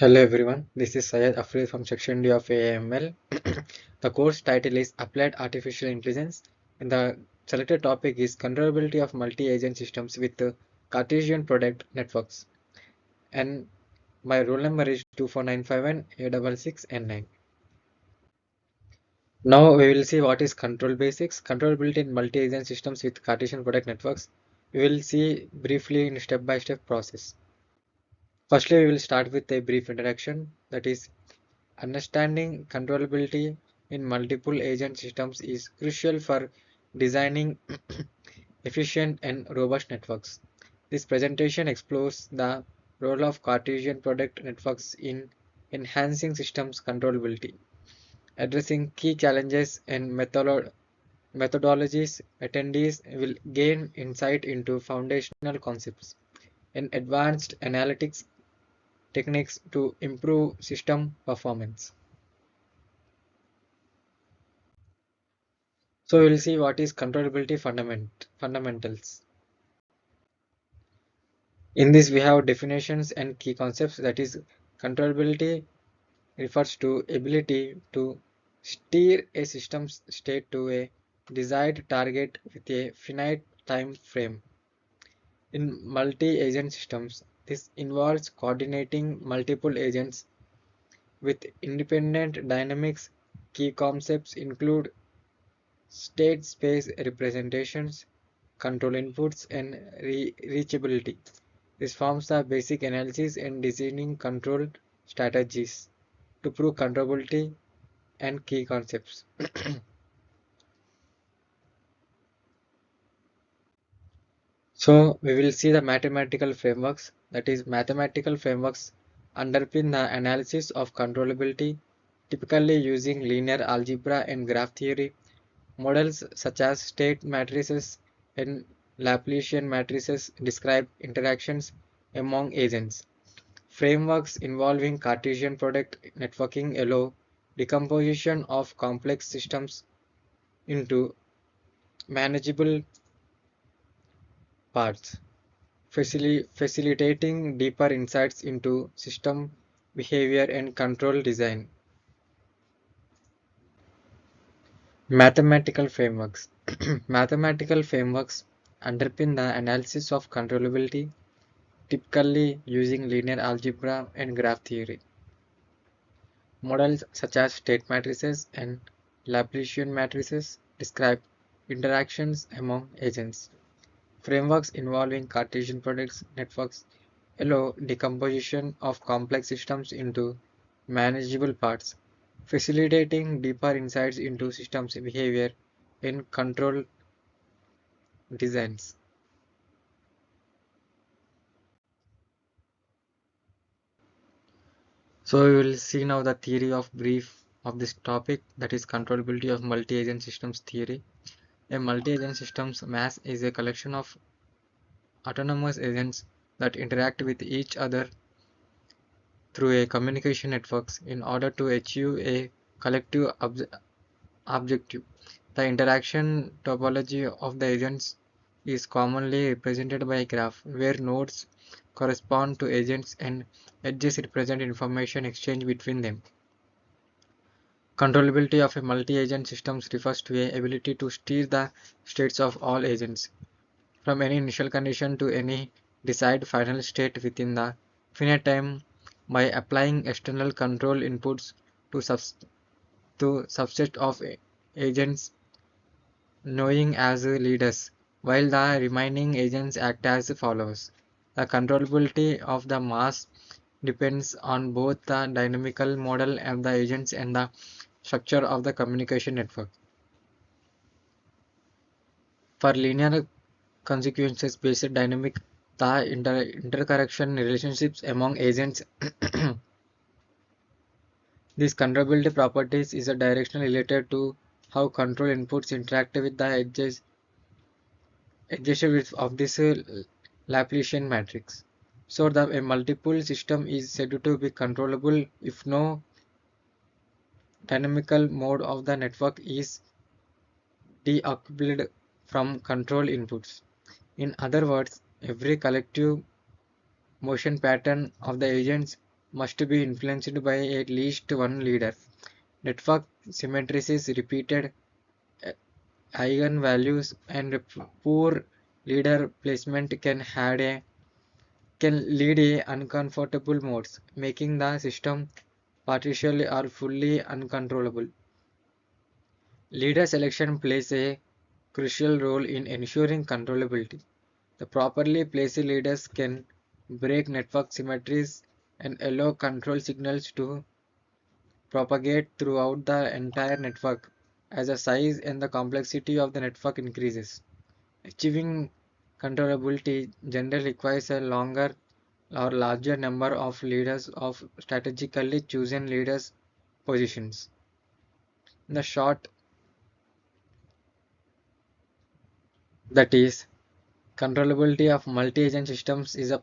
Hello everyone, this is Syed Afreed from Section D of AML. The course title is Applied Artificial Intelligence and the selected topic is Controllability of Multi-Agent Systems with Cartesian Product Networks. And my roll number is 24951 A66N9. Now we will see what is control basics, controllability in multi-agent systems with Cartesian Product Networks. We will see briefly in step-by-step process. Firstly, we will start with a brief introduction, that is, understanding controllability in multiple agent systems is crucial for designing efficient and robust networks. This presentation explores the role of Cartesian product networks in enhancing systems controllability, addressing key challenges and methodologies. Attendees will gain insight into foundational concepts and advanced analytics techniques to improve system performance. So we'll see what is controllability fundamentals. In this we have definitions and key concepts, that is controllability refers to ability to steer a system's state to a desired target with a finite time frame. In multi-agent systems, this involves coordinating multiple agents with independent dynamics. Key concepts include state space representations, control inputs, and reachability. This forms the basic analysis and designing control strategies to prove controllability and key concepts. So we will see the mathematical frameworks, that is mathematical frameworks underpin the analysis of controllability, typically using linear algebra and graph theory. Models such as state matrices and Laplacian matrices describe interactions among agents. Frameworks involving Cartesian product networking allow decomposition of complex systems into manageable parts, facilitating deeper insights into system behavior and control design. Mathematical frameworks. Mathematical frameworks underpin the analysis of controllability, typically using linear algebra and graph theory. Models such as state matrices and Laplacian matrices describe interactions among agents. Frameworks involving Cartesian product networks allow decomposition of complex systems into manageable parts, facilitating deeper insights into systems behavior in control designs. So we will see now the theory of brief of this topic, that is controllability of multi-agent systems theory. A multi-agent systems mass is a collection of autonomous agents that interact with each other through a communication networks in order to achieve a collective objective. The interaction topology of the agents is commonly represented by a graph where nodes correspond to agents and edges represent information exchange between them. Controllability of a multi-agent system refers to a ability to steer the states of all agents from any initial condition to any desired final state within the finite time by applying external control inputs to, subset of agents knowing as leaders, while the remaining agents act as followers. The controllability of the mass depends on both the dynamical model of the agents and the structure of the communication network. For linear consequences based dynamic, the interconnection relationships among agents. This controllability properties is a direction related to how control inputs interact with the edges of this Laplacian matrix. So a multiple system is said to be controllable if no dynamical mode of the network is decoupled from control inputs. In other words, every collective motion pattern of the agents must be influenced by at least one leader. Network symmetries is repeated eigenvalues and poor leader placement can lead a uncomfortable modes, making the system partially or fully uncontrollable. Leader selection plays a crucial role in ensuring controllability. The properly placed leaders can break network symmetries and allow control signals to propagate throughout the entire network as the size and the complexity of the network increases. Achieving controllability generally requires a longer or larger number of leaders of strategically chosen leaders positions. In the short, that is, controllability of multi-agent systems is a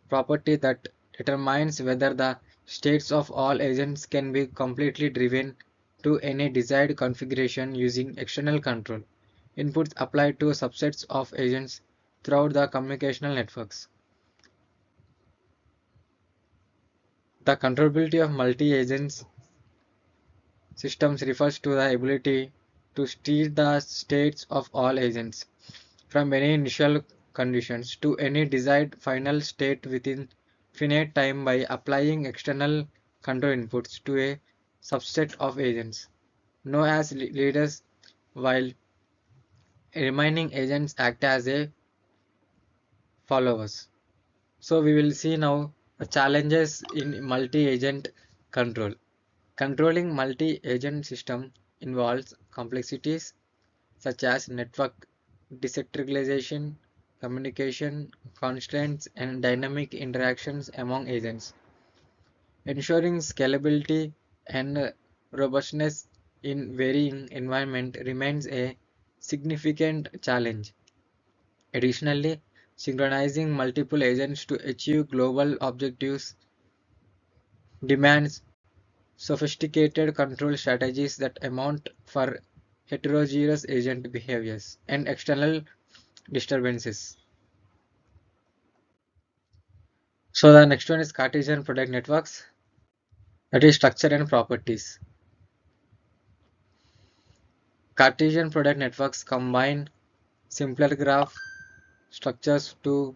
property that determines whether the states of all agents can be completely driven to any desired configuration using external control inputs applied to subsets of agents throughout the communicational networks. The controllability of multi-agent systems refers to the ability to steer the states of all agents from any initial conditions to any desired final state within finite time by applying external control inputs to a subset of agents known as leaders, while remaining agents act as a followers. So we will see now the challenges in multi-agent control. Controlling multi-agent system involves complexities such as network decentralization, communication constraints, and dynamic interactions among agents. Ensuring scalability and robustness in varying environment remains a significant challenge. Additionally, synchronizing multiple agents to achieve global objectives demands sophisticated control strategies that amount for heterogeneous agent behaviors and external disturbances. So the next one is Cartesian product networks, that is structure and properties. Cartesian product networks combine simpler graph structures to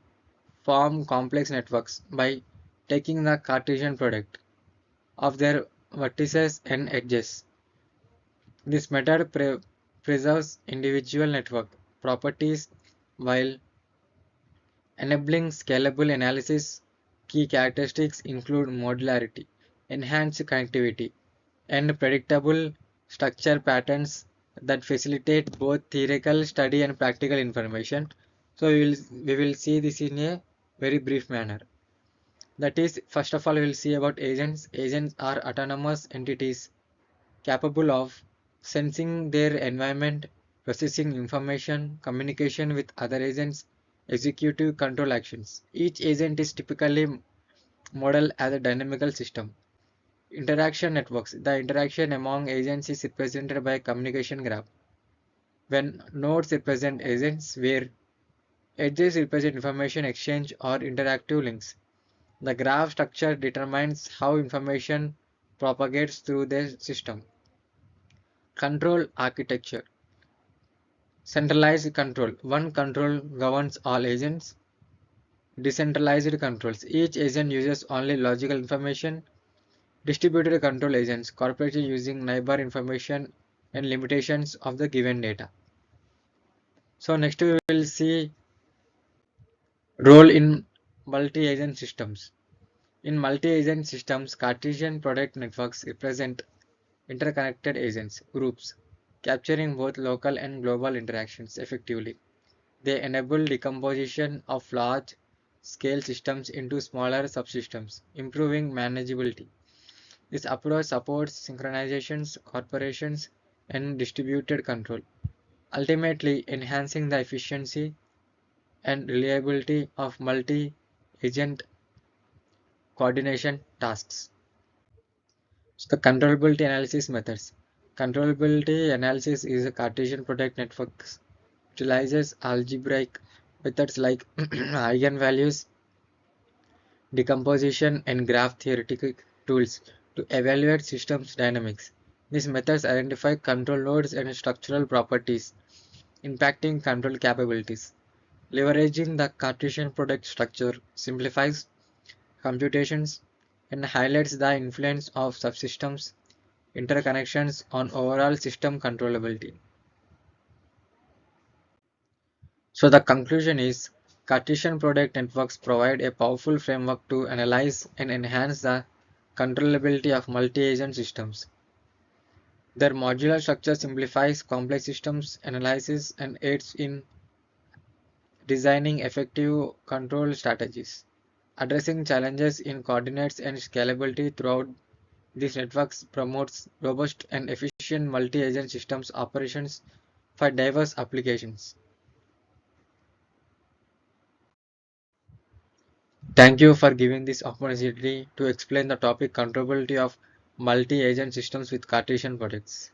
form complex networks by taking the Cartesian product of their vertices and edges. This method preserves individual network properties while enabling scalable analysis. Key characteristics include modularity, enhanced connectivity, and predictable structure patterns that facilitate both theoretical study and practical information. So we will see this in a very brief manner. That is, first of all, we will see about agents. Agents are autonomous entities capable of sensing their environment, processing information, communication with other agents, executive control actions. Each agent is typically modeled as a dynamical system. Interaction networks. The interaction among agents is represented by a communication graph. When nodes represent agents, where edges represent information exchange or interactive links. The graph structure determines how information propagates through the system. Control architecture. Centralized control. One control governs all agents. Decentralized controls. Each agent uses only logical information. Distributed control agents. Corporations using neighbor information and limitations of the given data. So next we will see role in multi-agent systems. In multi-agent systems, Cartesian product networks represent interconnected agents groups, capturing both local and global interactions effectively. They enable decomposition of large-scale systems into smaller subsystems, improving manageability. This approach supports synchronizations, corporations, and distributed control, ultimately enhancing the efficiency and reliability of multi-agent coordination tasks. So the controllability analysis methods. Controllability analysis is a Cartesian product network utilizes algebraic methods like eigenvalues, decomposition, and graph theoretical tools to evaluate systems dynamics. These methods identify control loads and structural properties impacting control capabilities. Leveraging the Cartesian product structure simplifies computations and highlights the influence of subsystems interconnections on overall system controllability. So the conclusion is Cartesian product networks provide a powerful framework to analyze and enhance the controllability of multi-agent systems. Their modular structure simplifies complex systems analysis and aids in designing effective control strategies. Addressing challenges in coordinates and scalability throughout these networks promotes robust and efficient multi-agent systems operations for diverse applications. Thank you for giving this opportunity to explain the topic controllability of multi-agent systems with Cartesian products.